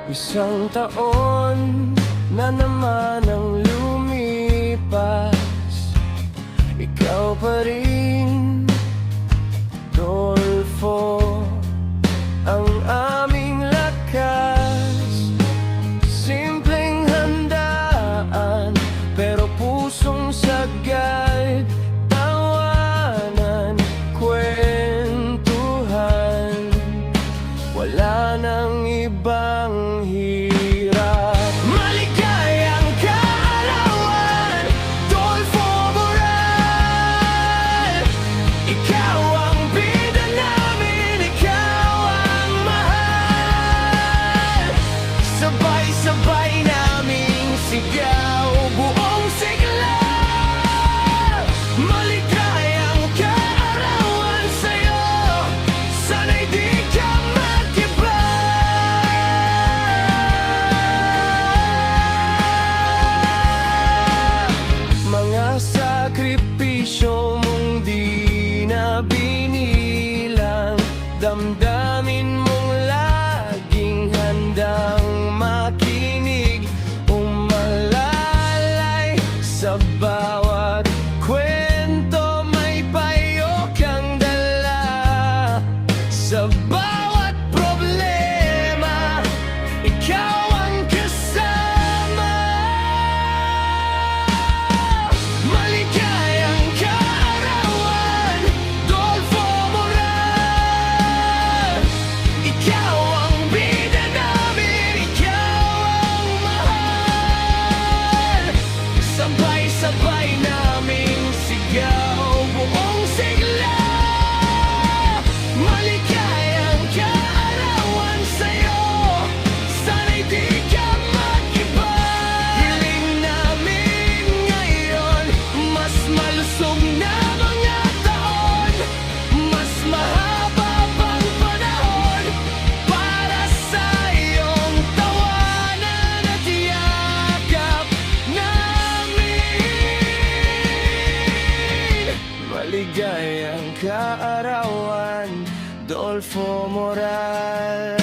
Isang taon na naman ang lumipas, ikaw pa rin, Dolfo, ang aming lakas. Simpleng handaan, pero pusong sagad. Tawanan, kwentuhan, wala nang ibang hirap. Maligayang kaarawan, Dolfo Moral. Ikaw ang bida namin, ikaw ang mahal. Sabay-sabay naming sigaw, buong sigla. Maligayang kaarawan sa'yo, sana'y di ka mag-iba. Mga sakripisyo mong di na binilang, damdamin mong laging handang makinig, umalalay sa bawat kwento, may payo kang dala. Sa bawat problema, ikaw ang kasama. Maligayang kaarawan, Dolfo Moral. Ikaw ang bida namin, ikaw ang mahal. Sabay-sabay naming sigaw, buong sigla. Maligayang kaarawan sa'yo, sana'y di ka mag-iba. Hiling namin ngayon, mas malusog na mga taon, mas mahaba pang panahon para sa iyong tawanan at yakap namin. Maligayang kaarawan, Dolfo Moral.